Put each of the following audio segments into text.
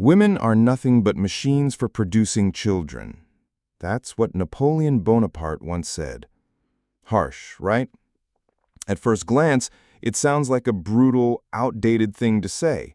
Women are nothing but machines for producing children. That's what Napoleon Bonaparte once said. Harsh, right? At first glance, it sounds like a brutal, outdated thing to say.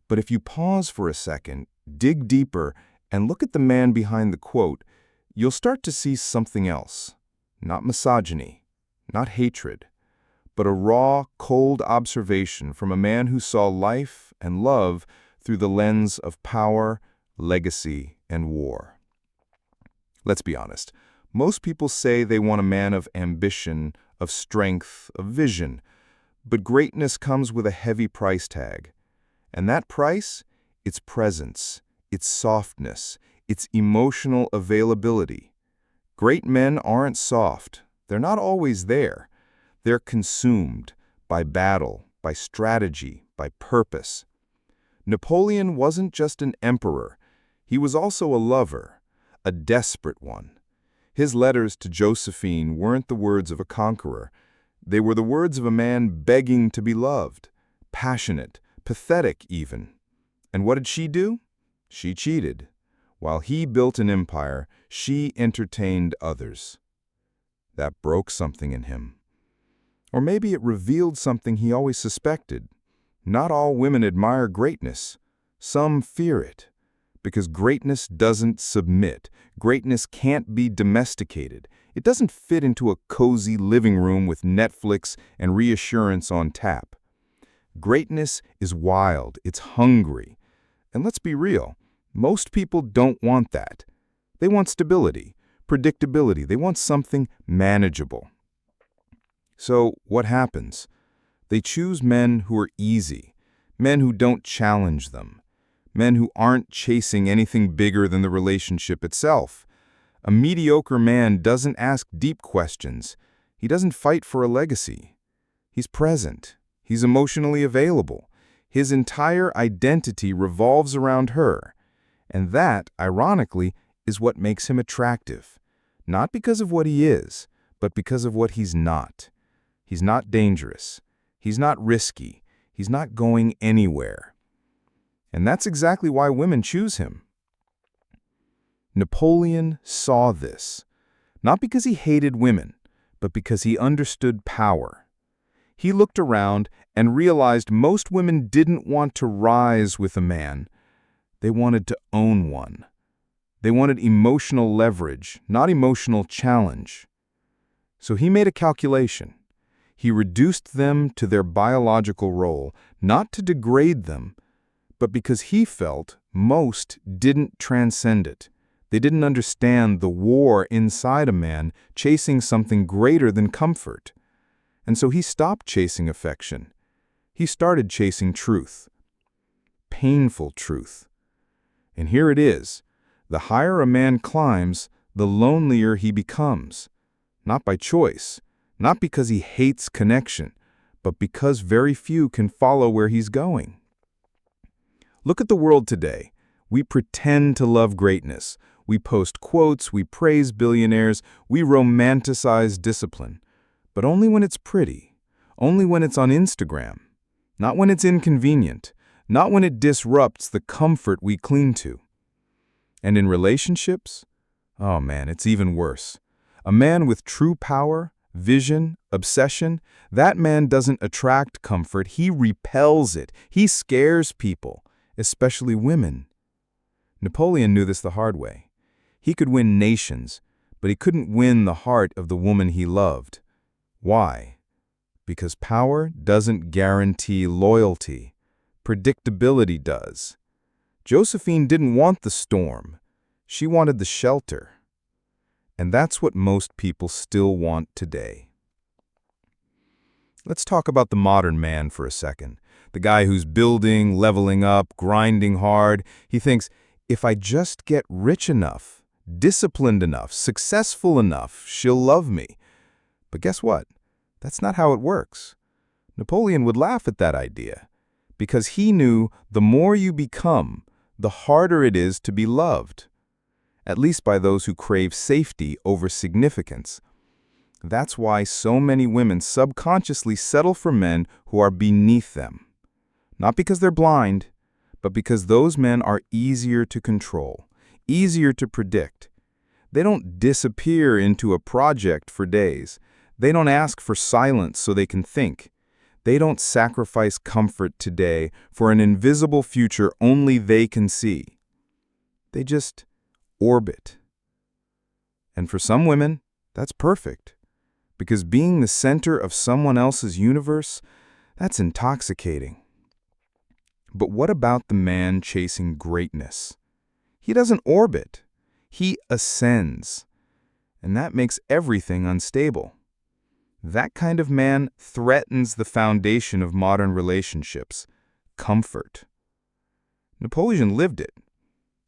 But if you pause for a second, dig deeper, and look at the man behind the quote, you'll start to see something else. Not misogyny, not hatred, but a raw, cold observation from a man who saw life and love through the lens of power, legacy, and war. Let's be honest. Most people say they want a man of ambition, of strength, of vision. But greatness comes with a heavy price tag. And that price? It's presence, it's softness, it's emotional availability. Great men aren't soft. They're not always there. They're consumed by battle, by strategy, by purpose. Napoleon wasn't just an emperor. He was also a lover, a desperate one. His letters to Josephine weren't the words of a conqueror. They were the words of a man begging to be loved, passionate, pathetic even. And what did she do? She cheated. While he built an empire, she entertained others. That broke something in him. Or maybe it revealed something he always suspected. Not all women admire greatness. Some fear it. Because greatness doesn't submit. Greatness can't be domesticated. It doesn't fit into a cozy living room with Netflix and reassurance on tap. Greatness is wild. It's hungry. And let's be real. Most people don't want that. They want stability, predictability. They want something manageable. So what happens? They choose men who are easy, men who don't challenge them, men who aren't chasing anything bigger than the relationship itself. A mediocre man doesn't ask deep questions. He doesn't fight for a legacy. He's present. He's emotionally available. His entire identity revolves around her. And that, ironically, is what makes him attractive. Not because of what he is, but because of what he's not. He's not dangerous. He's not risky. He's not going anywhere. And that's exactly why women choose him. Napoleon saw this, not because he hated women, but because he understood power. He looked around and realized most women didn't want to rise with a man. They wanted to own one. They wanted emotional leverage, not emotional challenge. So he made a calculation. He reduced them to their biological role, not to degrade them, but because he felt most didn't transcend it. They didn't understand the war inside a man chasing something greater than comfort. And so he stopped chasing affection. He started chasing truth. Painful truth. And here it is. The higher a man climbs, the lonelier he becomes. Not by choice. Not because he hates connection, but because very few can follow where he's going. Look at the world today. We pretend to love greatness. We post quotes, we praise billionaires, we romanticize discipline. But only when it's pretty. Only when it's on Instagram. Not when it's inconvenient. Not when it disrupts the comfort we cling to. And in relationships? Oh man, it's even worse. A man with true power, vision, obsession, that man doesn't attract comfort, he repels it. He scares people, especially women. Napoleon knew this the hard way. He could win nations, but he couldn't win the heart of the woman he loved. Why? Because power doesn't guarantee loyalty. Predictability does. Josephine didn't want the storm. She wanted the shelter. And that's what most people still want today. Let's talk about the modern man for a second. The guy who's building, leveling up, grinding hard. He thinks, if I just get rich enough, disciplined enough, successful enough, she'll love me. But guess what? That's not how it works. Napoleon would laugh at that idea, because he knew the more you become, the harder it is to be loved. At least by those who crave safety over significance. That's why so many women subconsciously settle for men who are beneath them. Not because they're blind, but because those men are easier to control, easier to predict. They don't disappear into a project for days. They don't ask for silence so they can think. They don't sacrifice comfort today for an invisible future only they can see. They just orbit. And for some women, that's perfect. Because being the center of someone else's universe, that's intoxicating. But what about the man chasing greatness? He doesn't orbit. He ascends. And that makes everything unstable. That kind of man threatens the foundation of modern relationships, comfort. Napoleon lived it.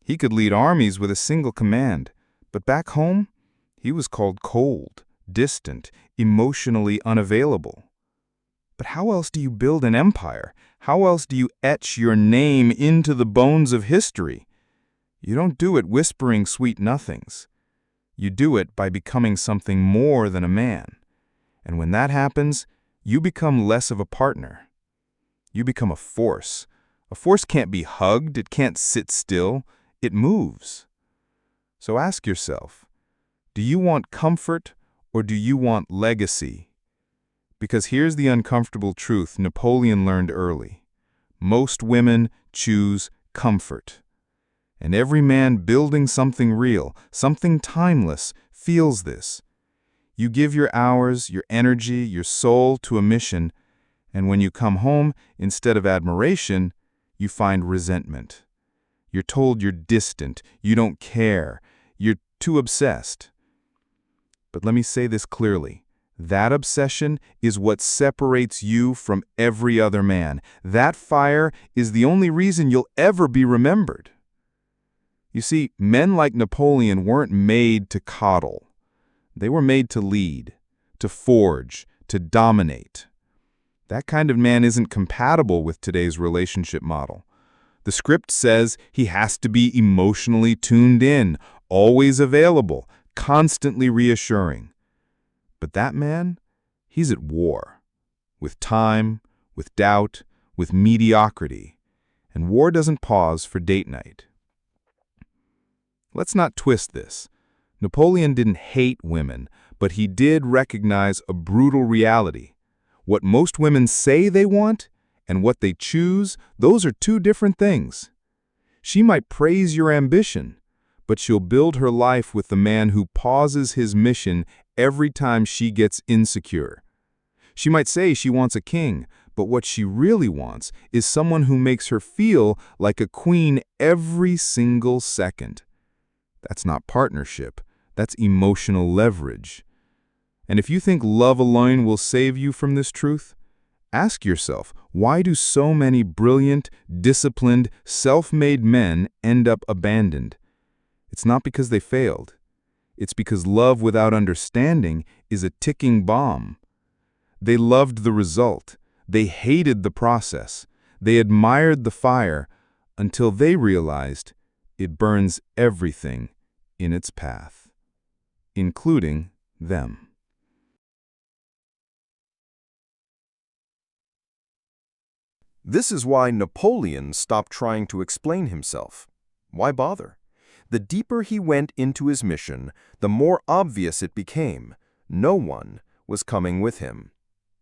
He could lead armies with a single command, but back home, he was called cold, distant, emotionally unavailable. But how else do you build an empire? How else do you etch your name into the bones of history? You don't do it whispering sweet nothings. You do it by becoming something more than a man. And when that happens, you become less of a partner. You become a force. A force can't be hugged, it can't sit still, it moves. So ask yourself, do you want comfort or do you want legacy? Because here's the uncomfortable truth Napoleon learned early. Most women choose comfort. And every man building something real, something timeless, feels this. You give your hours, your energy, your soul to a mission, and when you come home, instead of admiration, you find resentment. You're told you're distant, you don't care, you're too obsessed. But let me say this clearly. That obsession is what separates you from every other man. That fire is the only reason you'll ever be remembered. You see, men like Napoleon weren't made to coddle. They were made to lead, to forge, to dominate. That kind of man isn't compatible with today's relationship model. The script says he has to be emotionally tuned in, always available, constantly reassuring. But that man, he's at war. With time, with doubt, with mediocrity. And war doesn't pause for date night. Let's not twist this. Napoleon didn't hate women, but he did recognize a brutal reality. What most women say they want and what they choose, those are two different things. She might praise your ambition, but she'll build her life with the man who pauses his mission every time she gets insecure. She might say she wants a king, but what she really wants is someone who makes her feel like a queen every single second. That's not partnership. That's emotional leverage. And if you think love alone will save you from this truth, ask yourself, why do so many brilliant, disciplined, self-made men end up abandoned? It's not because they failed. It's because love without understanding is a ticking bomb. They loved the result. They hated the process. They admired the fire until they realized it burns everything in its path, including them. This is why Napoleon stopped trying to explain himself. Why bother? The deeper he went into his mission, the more obvious it became. No one was coming with him.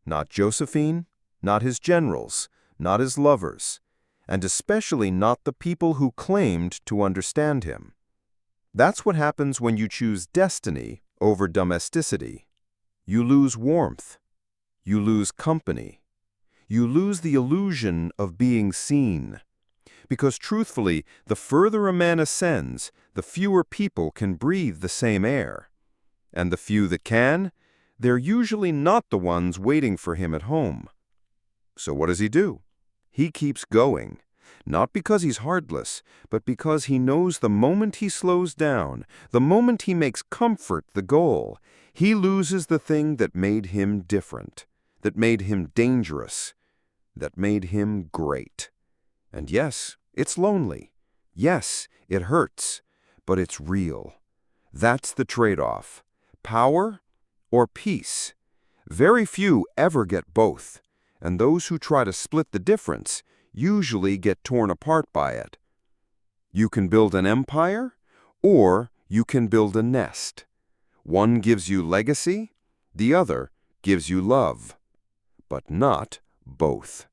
Not Josephine, not his generals, not his lovers, and especially not the people who claimed to understand him. That's what happens when you choose destiny over domesticity. You lose warmth. You lose company. You lose the illusion of being seen. Because truthfully, the further a man ascends, the fewer people can breathe the same air. And the few that can, they're usually not the ones waiting for him at home. So what does he do? He keeps going. Not because he's heartless, but because he knows the moment he slows down, the moment he makes comfort the goal, he loses the thing that made him different, that made him dangerous, that made him great. And yes, it's lonely. Yes, it hurts, but it's real. That's the trade-off. Power or peace. Very few ever get both, and those who try to split the difference usually get torn apart by it. You can build an empire, or you can build a nest. One gives you legacy, the other gives you love, but not both.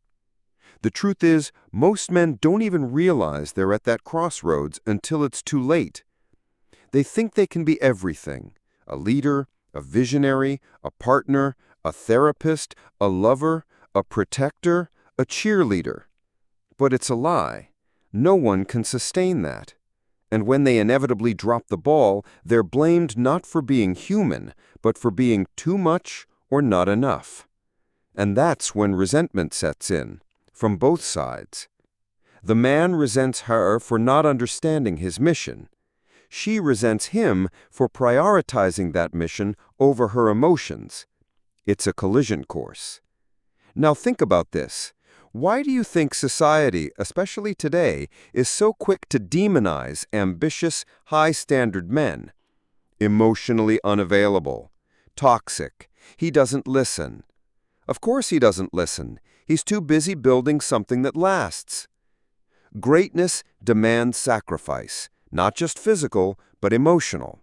The truth is, most men don't even realize they're at that crossroads until it's too late. They think they can be everything: a leader, a visionary, a partner, a therapist, a lover, a protector, a cheerleader. But it's a lie. No one can sustain that. And when they inevitably drop the ball, they're blamed not for being human, but for being too much or not enough. And that's when resentment sets in, from both sides. The man resents her for not understanding his mission. She resents him for prioritizing that mission over her emotions. It's a collision course. Now think about this. Why do you think society, especially today, is so quick to demonize ambitious, high-standard men? Emotionally unavailable, toxic, he doesn't listen. Of course he doesn't listen. He's too busy building something that lasts. Greatness demands sacrifice, not just physical, but emotional.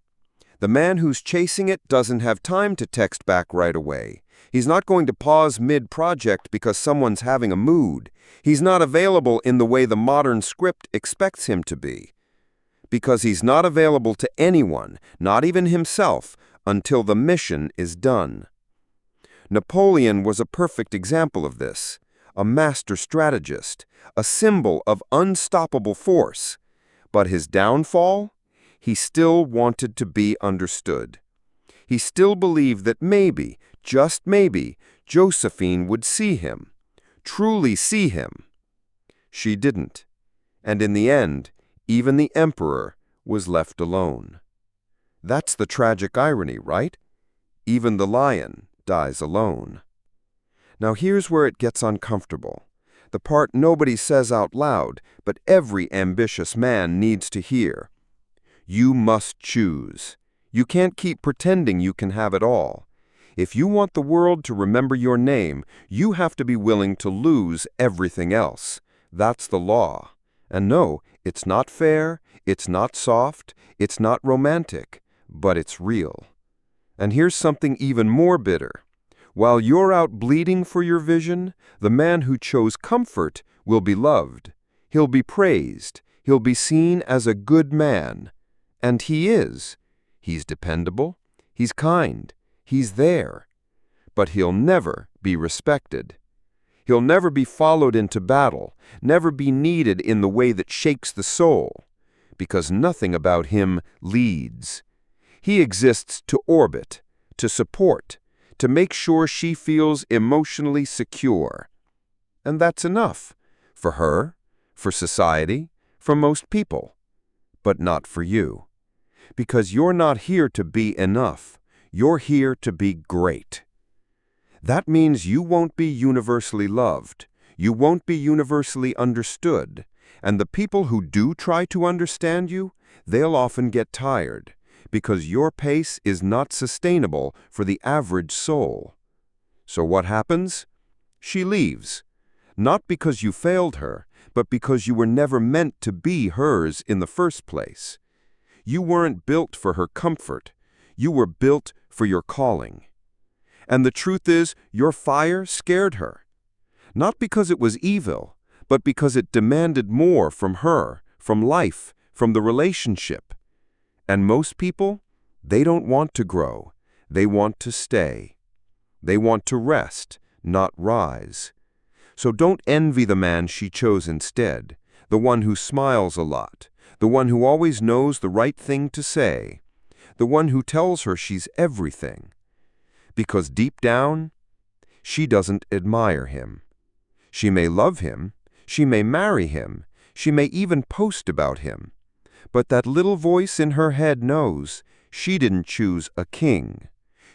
The man who's chasing it doesn't have time to text back right away. He's not going to pause mid-project because someone's having a mood. He's not available in the way the modern script expects him to be. Because he's not available to anyone, not even himself, until the mission is done. Napoleon was a perfect example of this, a master strategist, a symbol of unstoppable force. But his downfall? He still wanted to be understood. He still believed that maybe, just maybe, Josephine would see him, truly see him. She didn't, and in the end, even the emperor was left alone. That's the tragic irony, right? Even the lion dies alone. Now here's where it gets uncomfortable. The part nobody says out loud, but every ambitious man needs to hear. You must choose. You can't keep pretending you can have it all. If you want the world to remember your name, you have to be willing to lose everything else. That's the law. And no, it's not fair, it's not soft, it's not romantic, but it's real. And here's something even more bitter. While you're out bleeding for your vision, the man who chose comfort will be loved. He'll be praised. He'll be seen as a good man. And he is. He's dependable. He's kind. He's there. But he'll never be respected. He'll never be followed into battle, never be needed in the way that shakes the soul, because nothing about him leads. He exists to orbit, to support, to make sure she feels emotionally secure. And that's enough, for her, for society, for most people, but not for you. Because you're not here to be enough. You're here to be great. That means you won't be universally loved. You won't be universally understood. And the people who do try to understand you, they'll often get tired, because your pace is not sustainable for the average soul. So what happens? She leaves. Not because you failed her, but because you were never meant to be hers in the first place. You weren't built for her comfort. You were built for your calling. And the truth is, your fire scared her. Not because it was evil, but because it demanded more from her, from life, from the relationship. And most people, they don't want to grow. They want to stay. They want to rest, not rise. So don't envy the man she chose instead, the one who smiles a lot, the one who always knows the right thing to say, the one who tells her she's everything. Because deep down, she doesn't admire him. She may love him, she may marry him, she may even post about him. But that little voice in her head knows she didn't choose a king.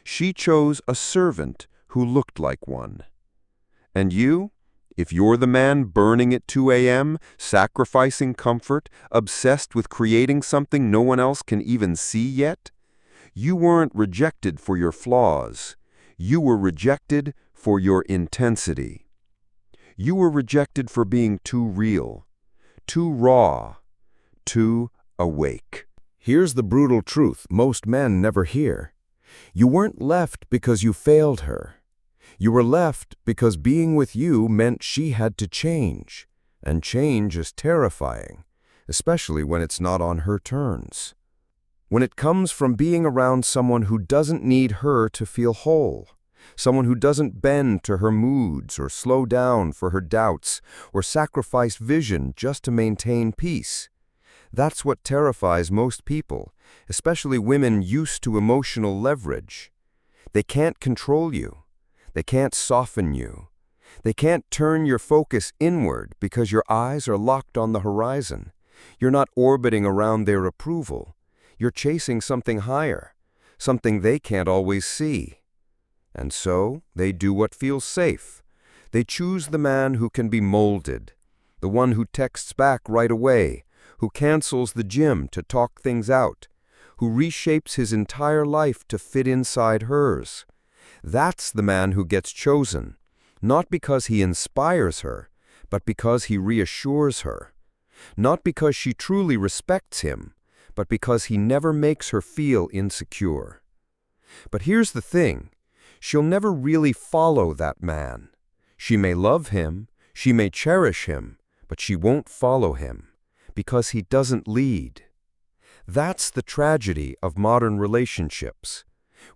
She chose a servant who looked like one. And you? If you're the man burning at 2 a.m., sacrificing comfort, obsessed with creating something no one else can even see yet, you weren't rejected for your flaws. You were rejected for your intensity. You were rejected for being too real, too raw, too awake. Here's the brutal truth most men never hear. You weren't left because you failed her. You were left because being with you meant she had to change. And change is terrifying, especially when it's not on her terms. When it comes from being around someone who doesn't need her to feel whole, someone who doesn't bend to her moods or slow down for her doubts or sacrifice vision just to maintain peace. That's what terrifies most people, especially women used to emotional leverage. They can't control you. They can't soften you. They can't turn your focus inward because your eyes are locked on the horizon. You're not orbiting around their approval. You're chasing something higher, something they can't always see. And so they do what feels safe. They choose the man who can be molded, the one who texts back right away, who cancels the gym to talk things out, who reshapes his entire life to fit inside hers. That's the man who gets chosen, not because he inspires her, but because he reassures her. Not because she truly respects him, but because he never makes her feel insecure. But here's the thing, she'll never really follow that man. She may love him, she may cherish him, but she won't follow him, because he doesn't lead. That's the tragedy of modern relationships.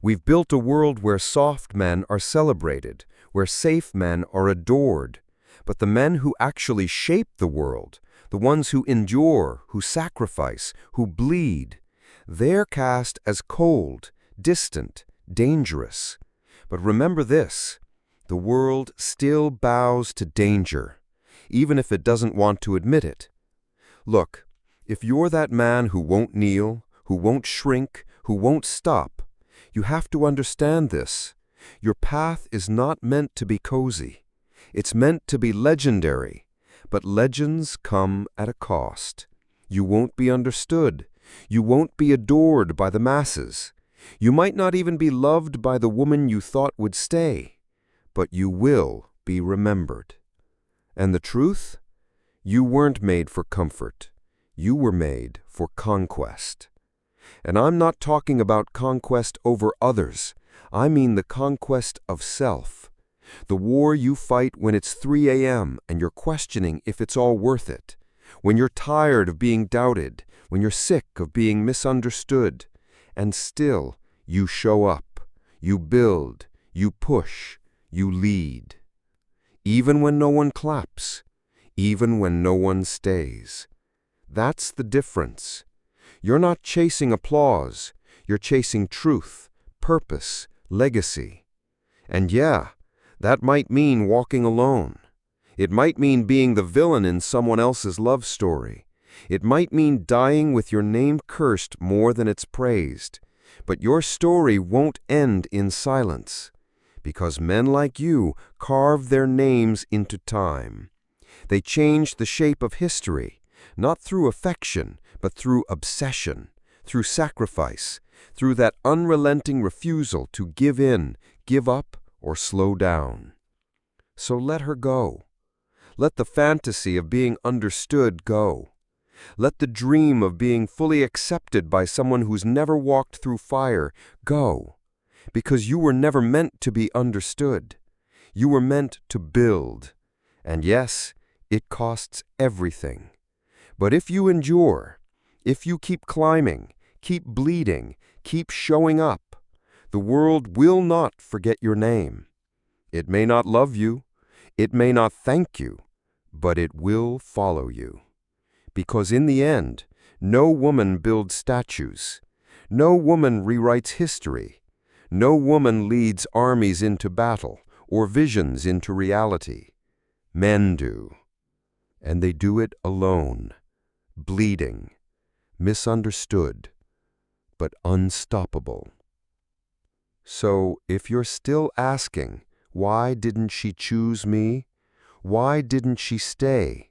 We've built a world where soft men are celebrated, where safe men are adored, but the men who actually shape the world, the ones who endure, who sacrifice, who bleed, they're cast as cold, distant, dangerous. But remember this, the world still bows to danger, even if it doesn't want to admit it. Look, if you're that man who won't kneel, who won't shrink, who won't stop, you have to understand this. Your path is not meant to be cozy. It's meant to be legendary. But legends come at a cost. You won't be understood. You won't be adored by the masses. You might not even be loved by the woman you thought would stay. But you will be remembered. And the truth? You weren't made for comfort. You were made for conquest. And I'm not talking about conquest over others. I mean the conquest of self. The war you fight when it's 3 a.m. and you're questioning if it's all worth it. When you're tired of being doubted. When you're sick of being misunderstood. And still, you show up. You build. You push. You lead. Even when no one claps. Even when no one stays. That's the difference. You're not chasing applause. You're chasing truth, purpose, legacy. And yeah, that might mean walking alone. It might mean being the villain in someone else's love story. It might mean dying with your name cursed more than it's praised. But your story won't end in silence, because men like you carve their names into time. They change the shape of history, not through affection, but through obsession, through sacrifice, through that unrelenting refusal to give in, give up, or slow down. So let her go. Let the fantasy of being understood go. Let the dream of being fully accepted by someone who's never walked through fire go. Because you were never meant to be understood. You were meant to build. And yes, it costs everything. But if you endure, if you keep climbing, keep bleeding, keep showing up, the world will not forget your name. It may not love you, it may not thank you, but it will follow you. Because in the end, no woman builds statues. No woman rewrites history. No woman leads armies into battle or visions into reality. Men do. And they do it alone, bleeding, misunderstood, but unstoppable. So if you're still asking, why didn't she choose me? Why didn't she stay?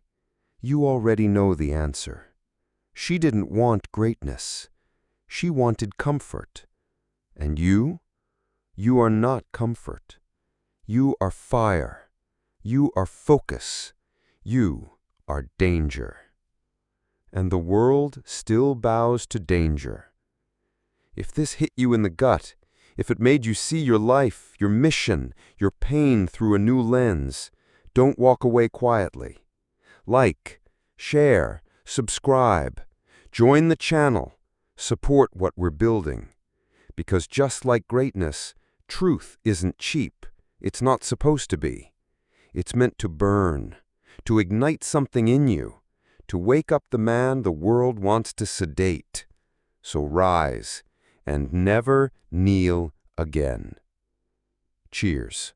You already know the answer. She didn't want greatness. She wanted comfort. And you? You are not comfort. You are fire. You are focus. You are danger. And the world still bows to danger. If this hit you in the gut, if it made you see your life, your mission, your pain through a new lens, don't walk away quietly. Like, share, subscribe, join the channel, support what we're building. Because just like greatness, truth isn't cheap. It's not supposed to be. It's meant to burn, to ignite something in you, to wake up the man the world wants to sedate. So rise and never kneel again. Cheers.